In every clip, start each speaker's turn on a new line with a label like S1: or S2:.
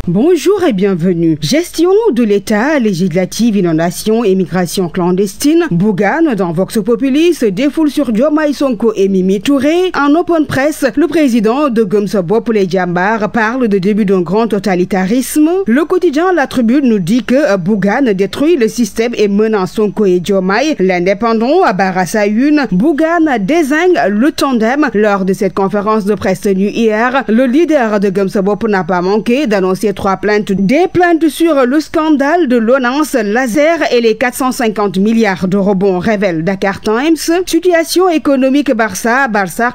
S1: Bonjour et bienvenue. Gestion de l'État, législative, inondation et migration clandestine. Bougane dans Vox Populi se défoule sur Diomaye Sonko et Mimi Touré. En open press, le président de Gëm Sa Bopp Les Jambar parle de début d'un grand totalitarisme. Le quotidien La Tribune nous dit que Bougane détruit le système et menace Sonko et Diomaye. L'Indépendant à Barassa Une, Bougane désigne le tandem. Lors de cette conférence de presse tenue hier, le leader de Gëm Sa Bopp n'a pas manqué d'annoncer 3 plaintes. Des plaintes sur le scandale de l'ONAS, laser et les 450 milliards de rebonds, révèle Dakar Times. Situation économique Barça,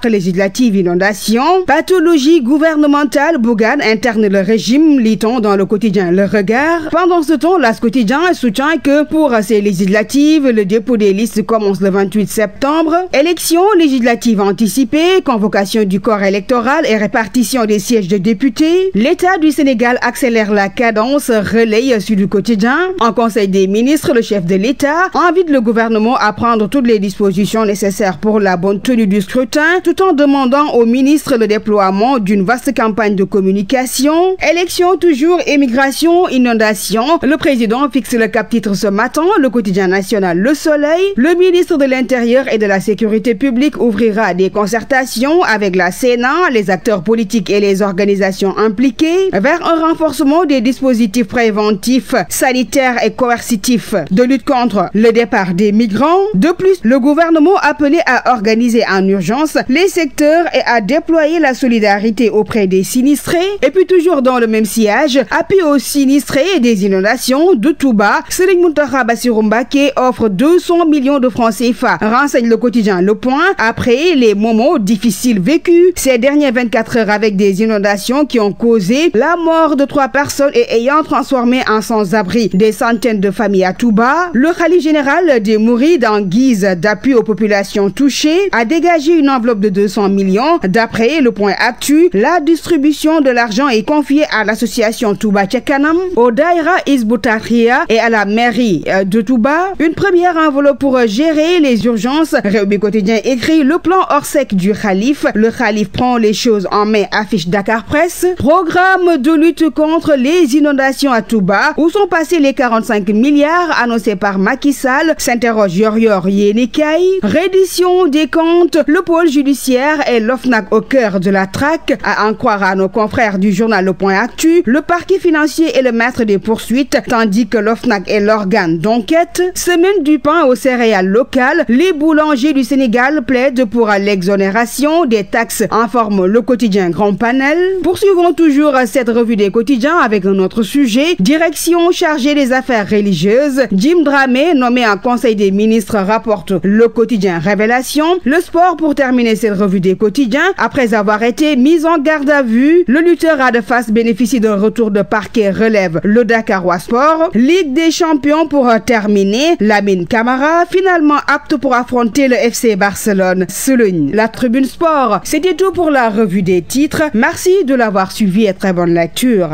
S1: législative, inondation. Pathologie gouvernementale, Bougane interne le régime, lit-on dans le quotidien Le Regard. Pendant ce temps, L'As Quotidien soutient que pour ces législatives, le dépôt des listes commence le 28 septembre. Élections législatives anticipées, convocation du corps électoral et répartition des sièges de députés. L'État du Sénégal accélère la cadence, relaye sur du quotidien. En Conseil des ministres, le chef de l'État invite le gouvernement à prendre toutes les dispositions nécessaires pour la bonne tenue du scrutin, tout en demandant au ministre le déploiement d'une vaste campagne de communication. Élection toujours, immigration, inondation. Le président fixe le cap-titre ce matin, le quotidien national Le Soleil. Le ministre de l'Intérieur et de la Sécurité publique ouvrira des concertations avec la Sénat, les acteurs politiques et les organisations impliquées vers un renforcement des dispositifs préventifs, sanitaires et coercitifs de lutte contre le départ des migrants. De plus, le gouvernement appelé à organiser en urgence les secteurs et à déployer la solidarité auprès des sinistrés. Et puis toujours dans le même sillage, appui aux sinistrés des inondations de Touba, Serigne Mountakha Bassirou Mbacké offre 200 millions de francs CFA, renseigne le quotidien Le Point, après les moments difficiles vécus ces dernières 24 heures avec des inondations qui ont causé la mort de 3 personnes et ayant transformé en sans-abri des centaines de familles à Touba. Le khalife général des Mourides, en guise d'appui aux populations touchées, a dégagé une enveloppe de 200 millions. D'après Le Point Actu, la distribution de l'argent est confiée à l'association Touba Ca Kanam, au Daïra Hizbut Tarqiyyah et à la mairie de Touba. Une première enveloppe pour gérer les urgences. Rewmi Quotidien écrit le plan Orsec du khalife. Le khalife prend les choses en main, affiche Dakar Presse. Programme de lutte contre les inondations à Touba. Où sont passés les 45 milliards annoncés par Macky Sall, s'interroge Yor Yénikay. Reddition des comptes, le pôle judiciaire et l'OFNAC au cœur de la traque. À en croire à nos confrères du journal Le Point Actu, le parquet financier est le maître des poursuites, tandis que l'OFNAC est l'organe d'enquête. Semaine du pain aux céréales locales, les boulangers du Sénégal plaident pour l'exonération des taxes, informe le quotidien Grand Panel. Poursuivons toujours cette revue des quotidiens avec un autre sujet. Direction chargée des affaires religieuses, Jim Dramé, nommé en Conseil des ministres, rapporte le quotidien Révélation. Le sport pour terminer cette revue des quotidiens. Après avoir été mis en garde à vue, le lutteur Ada Fass bénéficie d'un retour de parquet, relève le Dakarois Sport. Ligue des champions pour terminer. Lamine Camara, finalement apte pour affronter le FC Barcelone, souligne La Tribune Sport. C'était tout pour la revue des titres. Merci de l'avoir suivi et très bonne lecture.